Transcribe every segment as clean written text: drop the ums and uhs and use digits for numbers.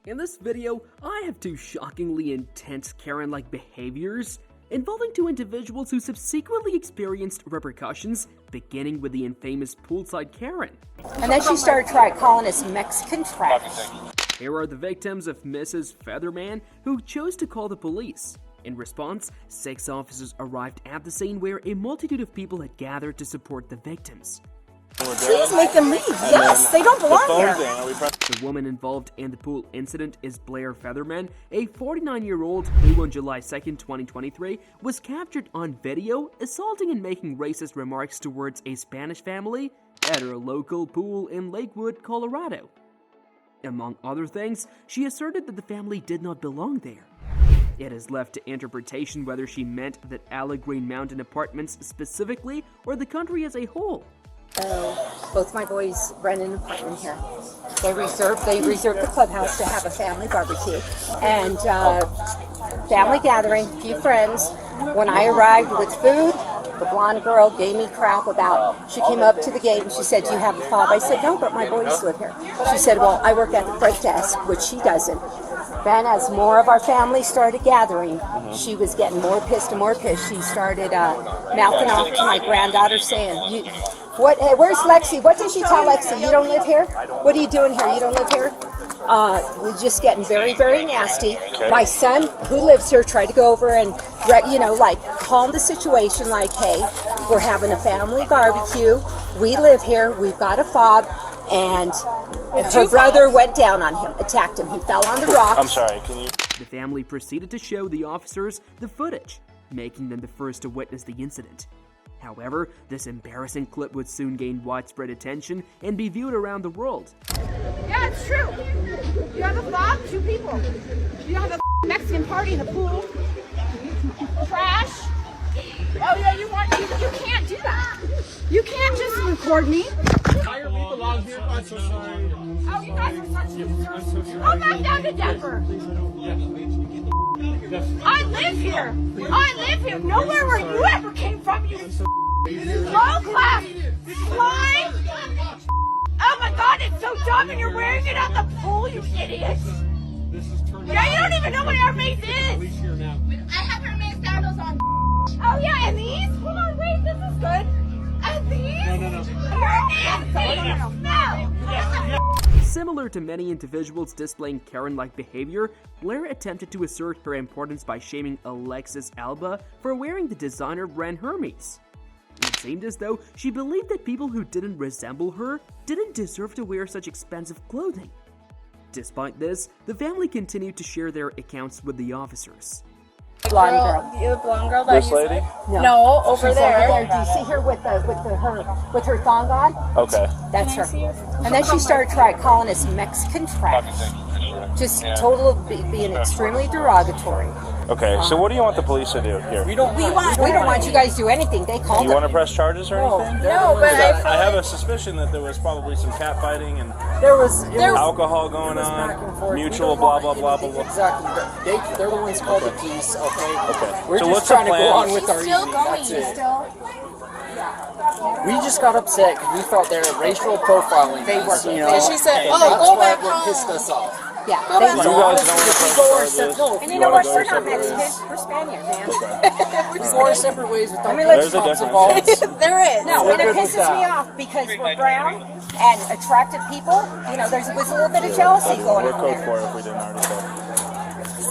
In this video, I have two shockingly intense Karen-like behaviors involving two individuals who subsequently experienced repercussions, beginning with the infamous poolside Karen. And then she started calling us Mexican trash. Here are the victims of Mrs. Featherman, who chose to call the police. In response, 6 officers arrived at the scene where a multitude of people had gathered to support the victims. Please make them leave. Yes, they don't belong here. The woman involved in the pool incident is Blair Featherman, a 49-year-old who on July 2nd, 2023, was captured on video assaulting and making racist remarks towards a Spanish family at her local pool in Lakewood, Colorado. Among other things, she asserted that the family did not belong there. It is left to interpretation whether she meant that Allegheny Mountain Apartments specifically or the country as a whole. Both my boys rent an apartment here. They reserved the clubhouse to have a family barbecue and family gathering, a few friends. When I arrived with food, the blonde girl gave me crap about, she came up to the gate and she said, "Do you have a fob?" I said, "No, but my boys live here." She said, "Well, I work at the front desk," which she doesn't. Then as more of our family started gathering, she was getting more pissed and more pissed. She started mouthing off to my granddaughter saying, where's Lexi? What did she tell Lexi? You don't live here? What are you doing here? You don't live here? We're just getting very, very nasty. My son, who lives here, tried to go over and, calm the situation like, hey, we're having a family barbecue. We live here. We've got a fob. And her brother went down on him, attacked him. He fell on the rocks. I'm sorry, can you? The family proceeded to show the officers the footage, making them the first to witness the incident. However, this embarrassing clip would soon gain widespread attention and be viewed around the world. Yeah, it's true. You have a fob, 2 people. You have a Mexican party in the pool. Trash. Oh yeah, you can't do that. You can't just record me. I'm so sorry. Oh, you guys are such losers. Go back down to Denver. I live here. Nowhere where you ever came from, you low class slime. Oh my God, it's so dumb, and you're wearing it at the pool, you idiot. Yeah, you don't even know what Hermes is. I have Hermes sandals on. Oh yeah, and these? Hold on, wait, this is good. And these? No. Similar to many individuals displaying Karen-like behavior, Blair attempted to assert her importance by shaming Alexis Alba for wearing the designer brand Hermes. It seemed as though she believed that people who didn't resemble her didn't deserve to wear such expensive clothing. Despite this, the family continued to share their accounts with the officers. Blonde girl. The blonde girl that This lady? No, over she's there. Over there. Do you see her with her thong on? Okay. That's her. And then she started calling us Mexican trash. Just total being extremely derogatory. Okay, so what do you want the police to do here? We don't want you guys to do anything. They called You want to press charges or anything? No, but I have a suspicion that there was probably some catfighting and there was alcohol going on, mutual blah, blah, blah, blah, blah. Exactly. They're the ones called the peace, okay? Okay. We're So just what's the trying to go plan? on with our still evening, going. that's it. We just got upset because we thought they were racial profiling. They were. You know, And she said, and "Oh, that's go why back what pissed home." us off. Yeah. Go back You guys don't want to press charges? And you know what? We're not Mexicans. We're Spaniards, man. 4 separate ways with our There's a cops difference. involved. There is. No, We're and it good with pisses that. me off because we're brown and attractive people. You know, there was a little bit of jealousy going We're on code there. for it if we didn't already say.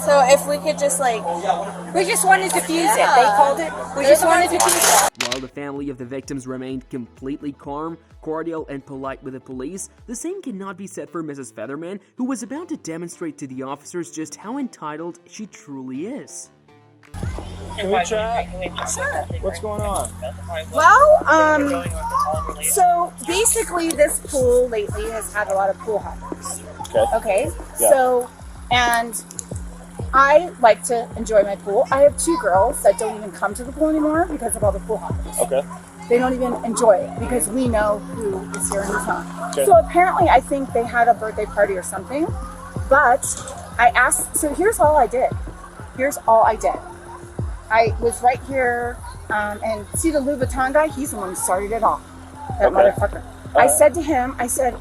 So if we could just We just wanted to diffuse it. They called it. We just wanted to diffuse it. While the family of the victims remained completely calm, cordial, and polite with the police, the same cannot be said for Mrs. Featherman, who was about to demonstrate to the officers just how entitled she truly is. Can we chat? What's going on? Well, so basically this pool lately has had a lot of pool hoppers. Okay, Yeah. so, and I like to enjoy my pool. I have 2 girls that don't even come to the pool anymore because of all the pool hoppers. Okay. They don't even enjoy it because we know who is here and who's not. Okay. So apparently I think they had a birthday party or something, but I asked, so here's all I did. I was right here, and see the Louboutin guy? He's the one who started it all. That Okay. motherfucker. I said to him, I said,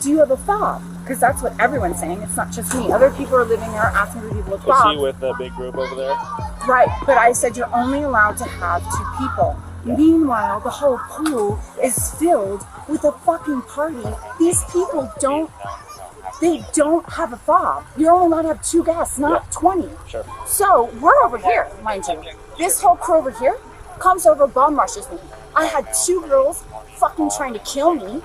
do you have a fob? because that's what everyone's saying. It's not just me. Other people are living there asking for people to Was talk. he with the big group over there? Right, but I said you're only allowed to have 2 people. Meanwhile, the whole pool is filled with a fucking party. These people don't have a fob. You're only allowed to have 2 guests, not 20. Sure. So we're over here, mind you. This whole crew over here comes over, bum rushes me. I had 2 girls fucking trying to kill me.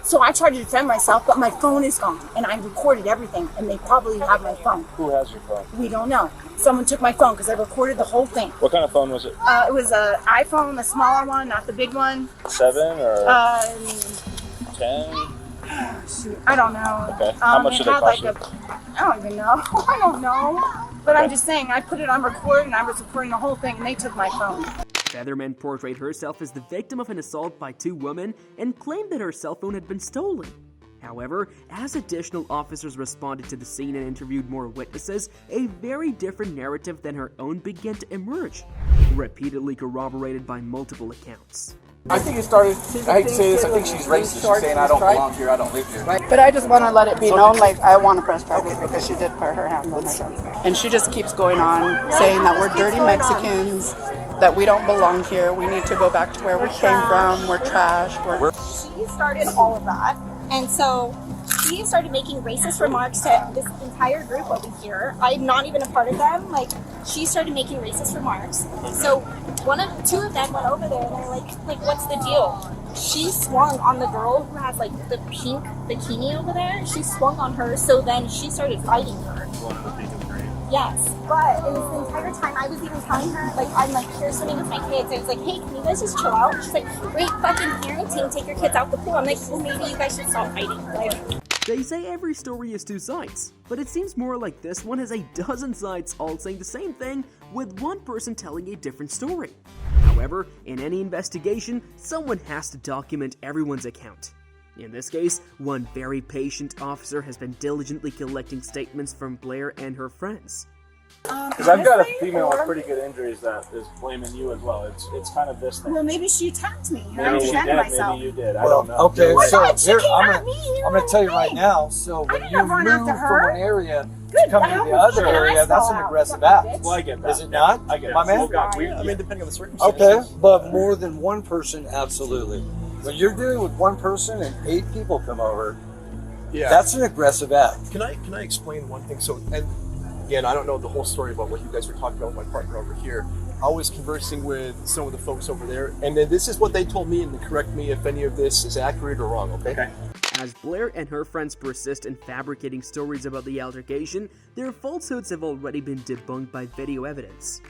So I tried to defend myself, but my phone is gone, and I recorded everything, and they probably have my phone. Who has your phone? We don't know. Someone took my phone because I recorded the whole thing. What kind of phone was it? It was an iPhone, the smaller one, not the big one. 7 or 10? Shoot, I don't know. Okay. How much did it cost you? I don't even know. I don't know. But I'm just saying, I put it on record, and I was recording the whole thing, and they took my phone. Featherman portrayed herself as the victim of an assault by 2 women and claimed that her cell phone had been stolen. However, as additional officers responded to the scene and interviewed more witnesses, a very different narrative than her own began to emerge, repeatedly corroborated by multiple accounts. I think it started, I hate to say this, I think she's racist. She's saying I don't belong here, I don't live here. But I just want to let it be known, like, I want to press charges because she did put her hand on my son. And she just keeps going on saying that we're dirty Mexicans, that we don't belong here, we need to go back to where we came from, we're trash. She started all of that, and so she started making racist remarks to this entire group over here. I'm not even a part of them. Like, she started making racist remarks. So 2 of them went over there and they're like, what's the deal? She swung on the girl who has like the pink bikini over there. She swung on her, so then she started fighting her. Yes, but in this entire time, I was even telling her, like, I'm like here swimming with my kids. I was like, hey, can you guys just chill out? She's like, great fucking parenting, take your kids out the pool. I'm like, well, maybe you guys should stop fighting. Like, They say every story has 2 sides, but it seems more like this one has a dozen sides all saying the same thing, with one person telling a different story. However, in any investigation, someone has to document everyone's account. In this case, one very patient officer has been diligently collecting statements from Blair and her friends. Because I've got a female with pretty good injuries that is blaming you as well. It's kind of this thing. Well, maybe she attacked me. And I Maybe you defended did, myself. maybe you did. I Well, don't know. okay, Oh my so God, she here, came I'm at me. going to tell you right now, so when you didn't run move after from her. one area Good, to come that to the was other an area, asshole that's an out. aggressive Fucking act. Well, I get that. Is it not? I get it. My man? Well, God, I mean, depending on the circumstances. Okay, but more than one person, absolutely. When you're dealing with one person and 8 people come over, Yeah. that's an aggressive act. Can I explain one thing? So, and again, I don't know the whole story about what you guys were talking about with my partner over here. I was conversing with some of the folks over there, and then this is what they told me, and then correct me if any of this is accurate or wrong, okay? As Blair and her friends persist in fabricating stories about the altercation, their falsehoods have already been debunked by video evidence.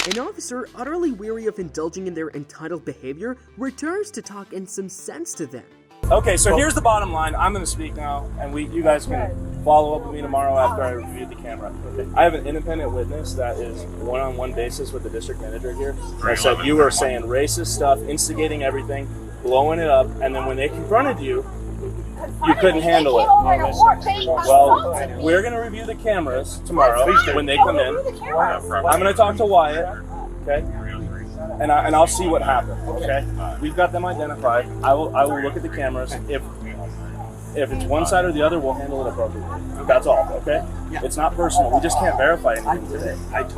An officer, utterly weary of indulging in their entitled behavior, returns to talk in some sense to them. Okay, so here's the bottom line. I'm going to speak now, and you guys can follow up with me tomorrow after I review the camera. Okay. I have an independent witness that is one-on-one basis with the district manager here. I said you were saying racist stuff, instigating everything, blowing it up, and then when they confronted you, you couldn't handle it. Well, we're going to review the cameras tomorrow when they come in. I'm going to talk to Wyatt, okay? And I'll see what happened. Okay, we've got them identified. I will look at the cameras. If it's one side or the other, we'll handle it appropriately. That's all. Okay, it's not personal. We just can't verify anything today.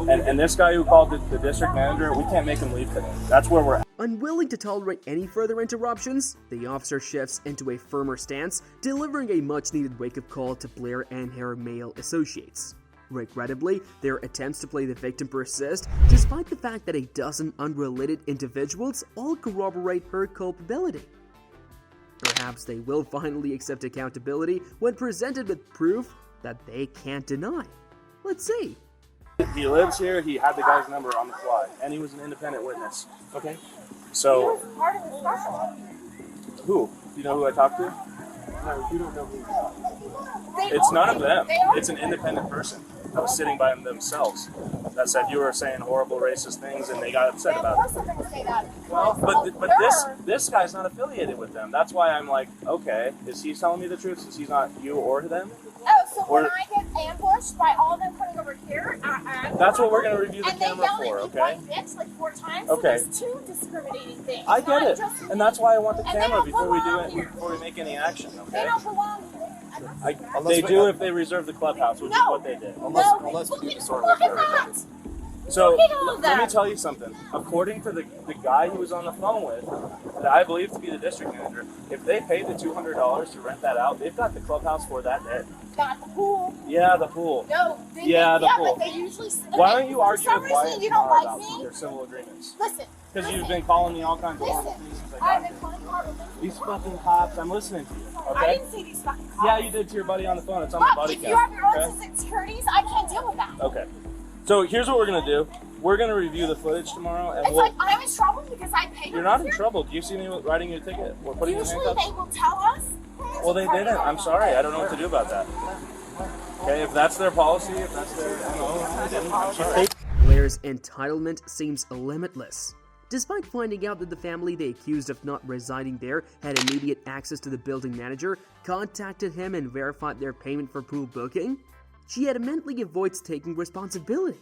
And this guy who called the district manager, we can't make him leave today. That's where we're at. Unwilling to tolerate any further interruptions, the officer shifts into a firmer stance, delivering a much-needed wake-up call to Blair and her male associates. Regrettably, their attempts to play the victim persist, despite the fact that a dozen unrelated individuals all corroborate her culpability. Perhaps they will finally accept accountability when presented with proof that they can't deny. Let's see. He lives here. He had the guy's number on the fly, and he was an independent witness. Okay, so who? Do you know who I talked to? No, you don't know who. It's none of them. It's an independent person that was sitting by themselves that said you were saying horrible racist things, and they got upset about it. Well, but this guy's not affiliated with them. That's why I'm like, okay, is he telling me the truth since he's not you or them? oh, so when I get ambushed by all of them coming over here, That's what we're going to review the and they camera yell for, at me, okay? white bitch, like 4 times. Okay. So there's 2 discriminating things. I get not it, just and that's why I want the And they camera don't before we do belong it, here. before we make any action, They okay? don't belong here. They do if they reserve the clubhouse, which is what they did. Unless we do disorderly Look at that. So Look at all of let me that. tell you something. According to the guy who was on the phone with, that I believe to be the district manager, if they paid the $200 to rent that out, they've got the clubhouse for that day. Not the pool. Yeah, the pool. No. Yeah, the pool. But they usually. Why don't you argue For some with Wyatt reason, you don't tomorrow like about me. their civil agreements? Listen. Because you've been calling me all kinds of horrible things since I got I've here. been calling you horrible things. These fucking cops, I'm listening to you, I okay? didn't see these fucking cops. Yeah, you did to your buddy on the phone. It's on the Look, buddy if cam. you have your own okay? insecurities, I can't deal with that. Okay. So here's what we're gonna do. We're gonna review the footage tomorrow, and It's like I'm in trouble because I paid. You're not in trouble. Do you see me writing your ticket? We're putting Usually your they handcuffs. will tell us. Well, they didn't. I'm sorry. I don't know what to do about that. Okay, if that's their policy, if that's their MO, they didn't. I'm sorry. Blair's entitlement seems limitless. Despite finding out that the family they accused of not residing there had immediate access to the building manager, contacted him and verified their payment for pool booking, she adamantly avoids taking responsibility.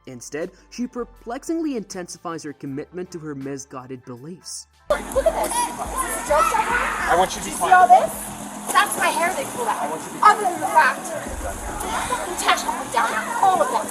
Instead, she perplexingly intensifies her commitment to her misguided beliefs. Look at this. This is Joe Shepherd. I want you to Do you find see all this? That's my hair they pulled out. Other than the fact, intentionally down there, all of them.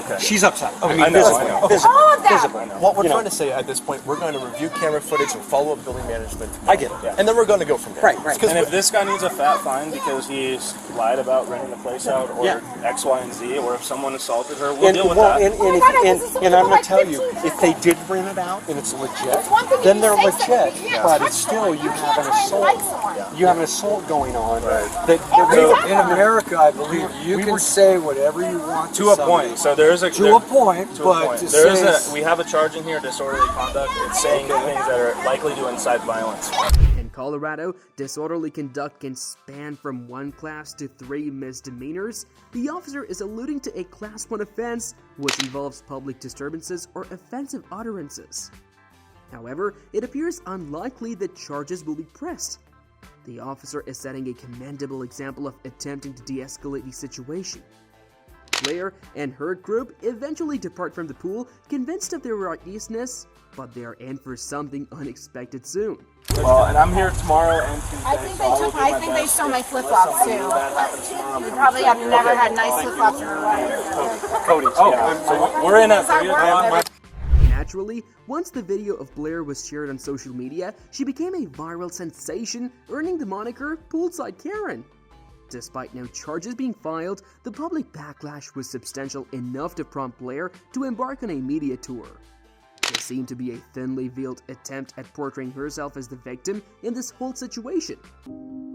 Okay. She's upset. Okay, I know. I know. All of them. What we're trying to say at this point, we're going to review camera footage and follow up building management. I get it. Yeah. And then we're going to go from there. Right. And if this guy needs a fat fine because he's lied about renting the place out, or X, Y, and Z, or if someone assaulted her, we'll deal with that. And I'm going to tell you, if they did rent it out and it's legit, then they're legit. But it's still, you have an assault. You have an assault going on. That In America, I believe you can say whatever you want To a point. So there is a To a point, but to there say is we have a charge in here, disorderly conduct. It's saying things that are likely to incite violence. In Colorado, disorderly conduct can span from 1 class to 3 misdemeanors. The officer is alluding to a Class 1 offense, which involves public disturbances or offensive utterances. However, it appears unlikely that charges will be pressed. The officer is setting a commendable example of attempting to de-escalate the situation. Blair and her group eventually depart from the pool, convinced of their righteousness, but they are in for something unexpected soon. Well, and I'm here tomorrow and Tuesday. I think they stole my flip-flops too. You probably have never had nice flip-flops in your life. Cody. So we're in at 3 o'clock. Naturally, once the video of Blair was shared on social media, she became a viral sensation, earning the moniker Poolside Karen. Despite no charges being filed, the public backlash was substantial enough to prompt Blair to embark on a media tour. There seemed to be a thinly veiled attempt at portraying herself as the victim in this whole situation.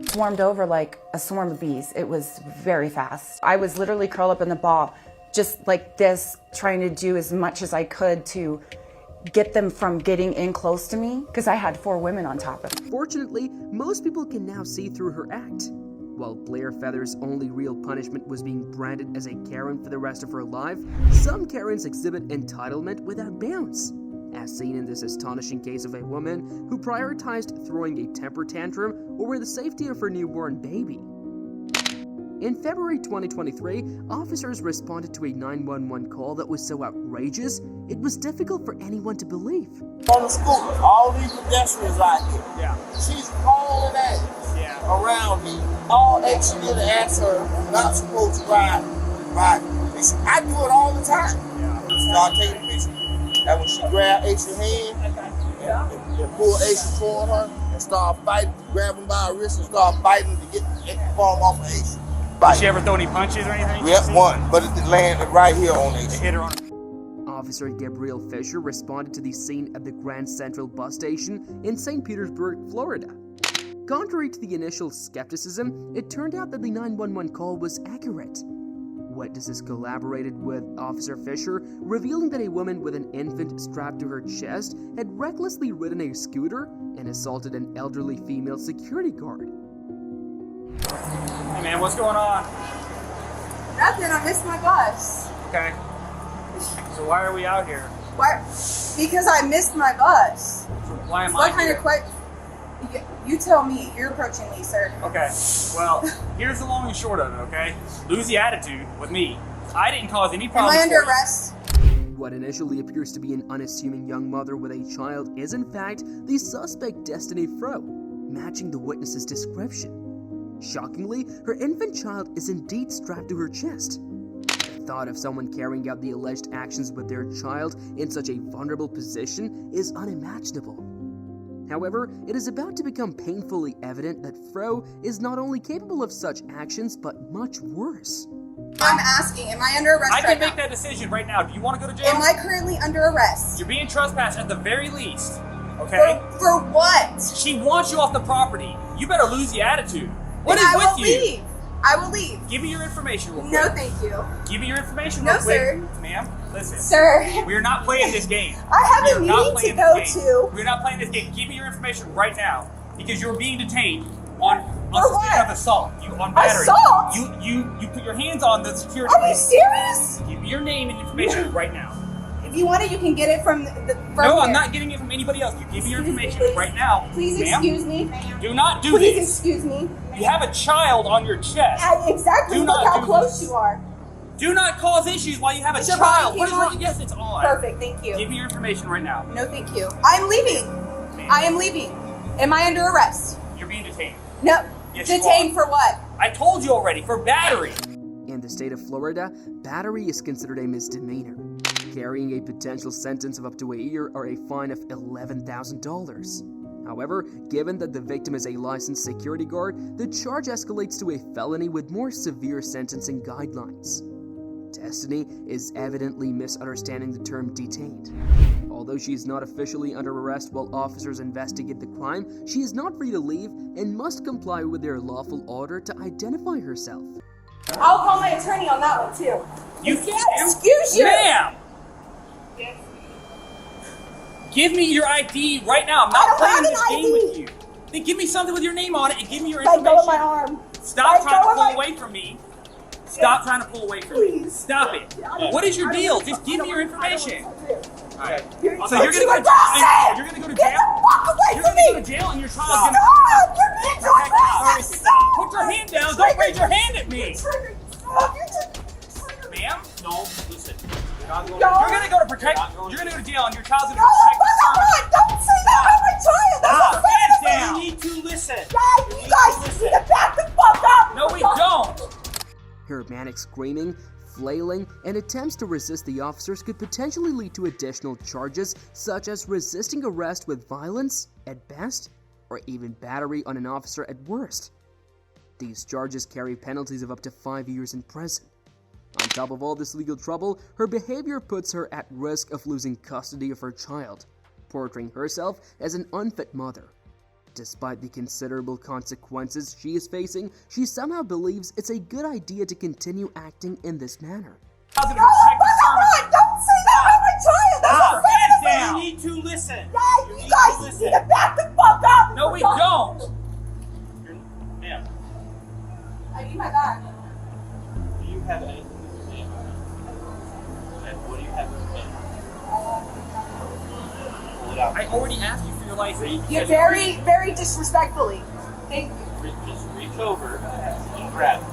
Swarmed over like a swarm of bees. It was very fast. I was literally curled up in the ball, just like this, trying to do as much as I could to get them from getting in close to me, because I had 4 women on top of me. Fortunately, most people can now see through her act. While Blair Feather's only real punishment was being branded as a Karen for the rest of her life, some Karens exhibit entitlement without bounds, as seen in this astonishing case of a woman who prioritized throwing a temper tantrum over the safety of her newborn baby. In February 2023, officers responded to a 911 call that was so outrageous, it was difficult for anyone to believe. On the scooter, all these pedestrians out here. Yeah. She's hauling ass around me. All that she did ask her not supposed to ride. I do it all the time. Yeah. Start taking pictures. And when she grabbed Ace's hand and pulled Ace toward her and start fighting, grab him by her wrist and start fighting to get the palm off of Ace. Did she ever throw any punches or anything? Yep, one, but it landed right here on Ace. It hit her on. Officer Gabriel Fisher responded to the scene at the Grand Central bus station in St. Petersburg, Florida. Contrary to the initial skepticism, it turned out that the 911 call was accurate. Witnesses collaborated with Officer Fisher, revealing that a woman with an infant strapped to her chest had recklessly ridden a scooter and assaulted an elderly female security guard. Hey man, what's going on? Nothing, I missed my bus. Okay. So why are we out here? Why? Because I missed my bus. Why am What I kind here? of question? You tell me. You're approaching me, sir. Okay. Well, here's the long and short of it, okay? Lose the attitude with me. I didn't cause any Am problems. I under for you. arrest? What initially appears to be an unassuming young mother with a child is in fact the suspect Destiny Fro, matching the witness's description. Shockingly, her infant child is indeed strapped to her chest. The thought of someone carrying out the alleged actions with their child in such a vulnerable position is unimaginable. However, it is about to become painfully evident that Fro is not only capable of such actions, but much worse. I'm asking, am I under arrest I can right make now? that decision right now. Do you want to go to jail? Am I currently under arrest? You're being trespassed at the very least. Okay? For what? She wants you off the property. You better lose the attitude. What Then is I with will you? leave. I will leave. Give me your information real quick. No, thank you. Give me your information No, real quick. sir. Ma'am, listen. Sir. We're not playing this game. I have a We are not meeting to playing go this game. to. We're not playing this game. Give me your information right now. Because you're being detained on For suspicion what? of assault. You on battery. Assault? You put your hands on the security. Are you serious? Give me your name and information right now. If you want it, you can get it from No, I'm here. not getting it from anybody else. You give me your information right now. Please ma'am. excuse me. Do not do Please this. excuse me. You have a child on your chest. Exactly. Do Look not how do close this. you are. Do not cause issues while you have a Is your child. body What is cam on? wrong? Yes, it's on. Perfect. Thank you. Give me your information right now. No, thank you. I'm leaving. I am leaving. Am I under arrest? You're being detained. No. Yes, you Detained are. for what? I told you already, for battery. In the state of Florida, battery is considered a misdemeanor, carrying a potential sentence of up to a year or a fine of $11,000. However, given that the victim is a licensed security guard, the charge escalates to a felony with more severe sentencing guidelines. Destiny is evidently misunderstanding the term detained. Although she is not officially under arrest while officers investigate the crime, she is not free to leave and must comply with their lawful order to identify herself. I'll call my attorney on that one too. Excuse you. Ma'am! Give me your ID right now. I'm not playing this game with you. Then give me something with your name on it and give me your information. Let go of my arm. Stop trying to pull away from me. Stop trying to pull away from me. Stop it. What is your deal? Just give me your information. Alright. So you're gonna go to jail? You're gonna go to jail? You're gonna go to jail and your child's gonna... Stop! You're being too aggressive! Stop! Put your hand down. Don't raise your hand at me. Ma'am? No, listen. You're gonna go to protect... You're gonna go to jail and your child's gonna protect the service. Don't say that about my child! That's not fair to me! You need to listen. Guys, you guys need to back the fuck up! No, we don't. Her manic screaming, flailing, and attempts to resist the officers could potentially lead to additional charges such as resisting arrest with violence at best, or even battery on an officer at worst. These charges carry penalties of up to 5 years in prison. On top of all this legal trouble, her behavior puts her at risk of losing custody of her child, portraying herself as an unfit mother. Despite the considerable consequences she is facing, she somehow believes it's a good idea to continue acting in this manner. Don't say that about my child! That's not fair to me! You need to listen. Guys, you guys need to back the fuck up! No, we don't. Ma'am, I need my bag. do you have anything to say? What do you have to say? I already asked you for your license. You're very, very disrespectfully. Thank you. Just reach over and grab it.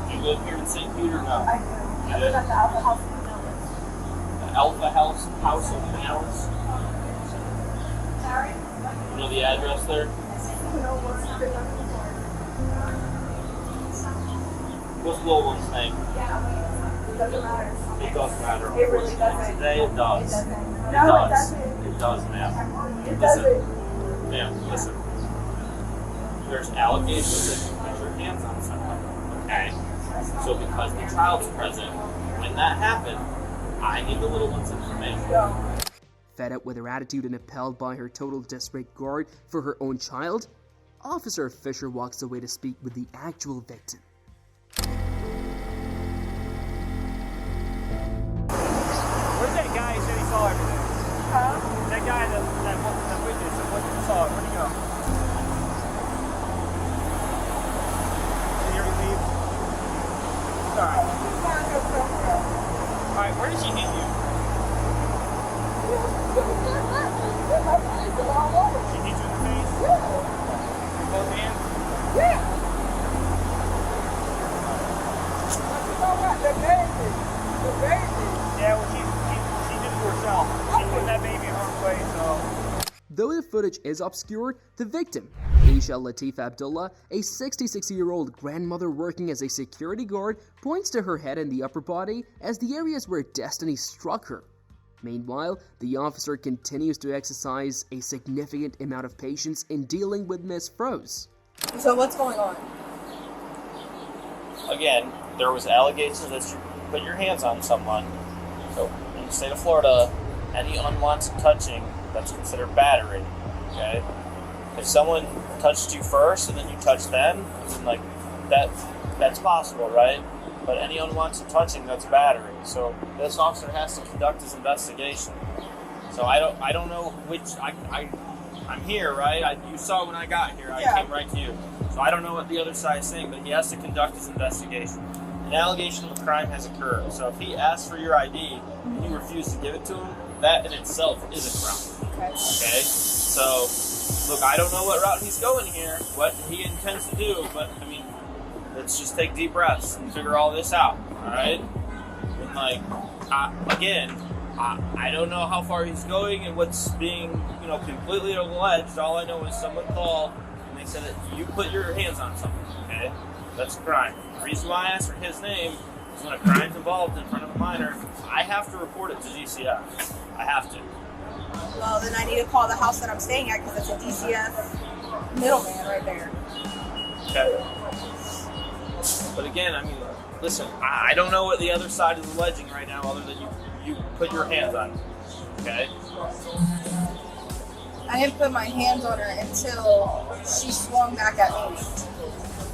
Do you live here in St. Peter? No. I do. I live at the Alpha House in Dallas. The Alpha House of Dallas. You know the address there? What's the little one's name? It doesn't matter. It does matter. It really doesn't. Today it does. It doesn't. It No, it does. doesn't. It does, ma'am. It Listen. doesn't. Ma'am, listen. There's allegations that you put your hands on someone. Okay? So because the child's present, when that happened, I need the little one's information. No. Fed up with her attitude and appalled by her total disregard for her own child, Officer Fisher walks away to speak with the actual victim. Where's that guy who said he saw everything? Huh? That guy that witness that what you saw, where'd he go? Did he already leave? Alright. Alright, where did she hit you? She hit you in the face? Yeah. With both hands? Yeah. Though the footage is obscured, the victim, Aisha Latif Abdullah, a 66-year-old grandmother working as a security guard, points to her head and the upper body as the areas where Destiny struck her. Meanwhile, the officer continues to exercise a significant amount of patience in dealing with Miss Froze. So what's going on? Again, there was allegations that you put your hands on someone. So in the state of Florida, any unwanted touching, that's considered battery. Okay? If someone touched you first and then you touch them, then like that's possible, right? But any unwanted touching, that's battery. So this officer has to conduct his investigation. So I don't know which I'm here, right? You saw when I got here, I came right to you. So I don't know what the other side is saying, but he has to conduct his investigation. An allegation of a crime has occurred. So if he asks for your ID and you refuse to give it to him, that in itself is a crime. Okay? So, look, I don't know what route he's going here, what he intends to do, but, I mean, let's just take deep breaths and figure all this out, alright? And, like, again, I don't know how far he's going and what's being, completely alleged. All I know is someone called and they said that you put your hands on someone, okay? That's a crime. The reason why I asked for his name is when a crime's involved in front of a minor, I have to report it to DCF. I have to. Well, then I need to call the house that I'm staying at because it's a DCF middleman right there. Okay. But again, I mean, listen, I don't know what the other side is alleging right now other than you put your hands on her, okay? I didn't put my hands on her until she swung back at me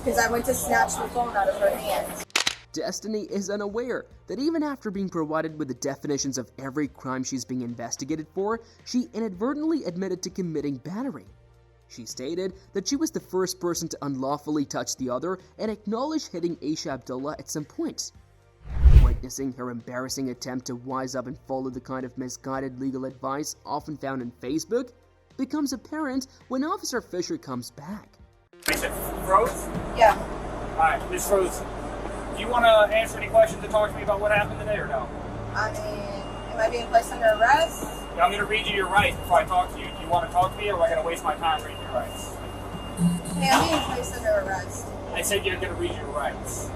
because I went to snatch the phone out of her hands. Destiny is unaware that even after being provided with the definitions of every crime she's being investigated for, she inadvertently admitted to committing battery. She stated that she was the first person to unlawfully touch the other and acknowledged hitting Aisha Abdullah at some point. Witnessing her embarrassing attempt to wise up and follow the kind of misguided legal advice often found on Facebook becomes apparent when Officer Fisher comes back. Miss Rose? Yeah. Alright, Miss Rose, do you want to answer any questions and talk to me about what happened today or no? I mean, am I being placed under arrest? Yeah, I'm going to read you your rights before I talk to you. Do you want to talk to me or am I going to waste my time reading your rights? Hey, I'm being placed under arrest. I said you're going to read your rights.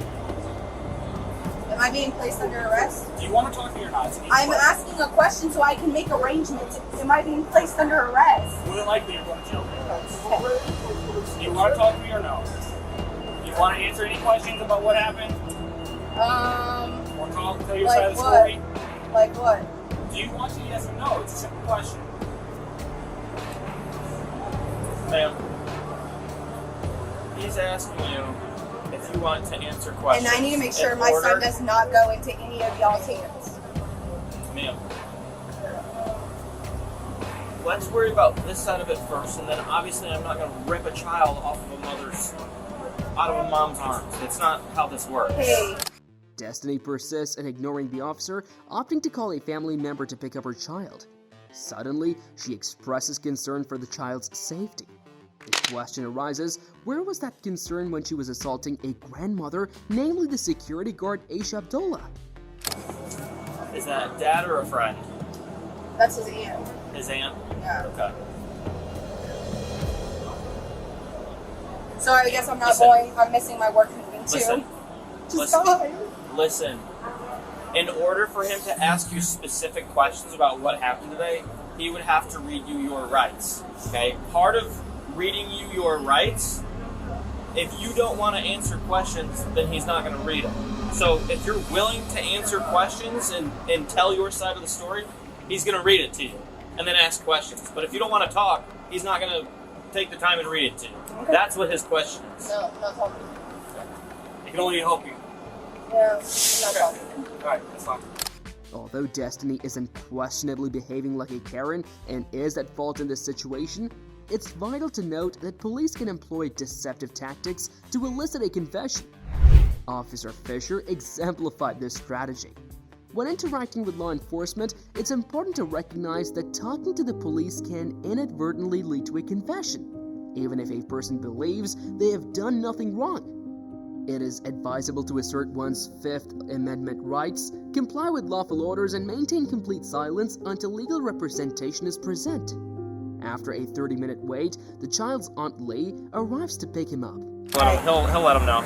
Am I being placed under arrest? Do you want to talk to me or not? I'm asking a question so I can make arrangements. Am I being placed under arrest? More than likely you're going to jail. Do you want to talk to me or no? Do you want to answer any questions about what happened? Or tell your side of the story? Like what? Do you want to? Yes or no? It's a simple question. Ma'am, he's asking you if you want to answer questions. And I need to make sure my son does not go into any of y'all's hands. Ma'am, let's worry about this side of it first, and then obviously I'm not going to rip a child out of a mom's arms. That's not how this works. Hey. Destiny persists in ignoring the officer, opting to call a family member to pick up her child. Suddenly, she expresses concern for the child's safety. The question arises, where was that concern when she was assaulting a grandmother, namely the security guard Aisha Abdullah? Is that dad or a friend? That's his aunt. His aunt? Yeah. Okay. So I guess I'm missing my work meeting too. Listen. In order for him to ask you specific questions about what happened today, he would have to read you your rights. Okay? Part of reading you your rights, if you don't want to answer questions, then he's not going to read them. So if you're willing to answer questions and tell your side of the story, he's going to read it to you and then ask questions. But if you don't want to talk, he's not going to take the time and read it to you. Okay. That's what his question is. No, not talking. He can only help you. Yeah, not talking. Alright, that's fine. Although Destiny is unquestionably behaving like a Karen and is at fault in this situation, it's vital to note that police can employ deceptive tactics to elicit a confession. Officer Fisher exemplified this strategy. When interacting with law enforcement, it's important to recognize that talking to the police can inadvertently lead to a confession, even if a person believes they have done nothing wrong. It is advisable to assert one's Fifth Amendment rights, comply with lawful orders, and maintain complete silence until legal representation is present. After a 30-minute wait, the child's Aunt Lee arrives to pick him up. He'll let him know.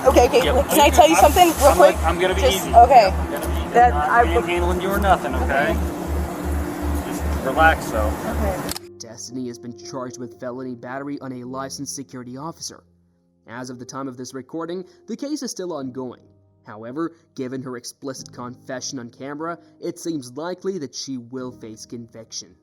Okay. Yep. Can I tell you something real quick? I'm gonna be easy. Okay. That I'm handling you or nothing, okay? Just relax, though. Okay. Destiny has been charged with felony battery on a licensed security officer. As of the time of this recording, the case is still ongoing. However, given her explicit confession on camera, it seems likely that she will face conviction.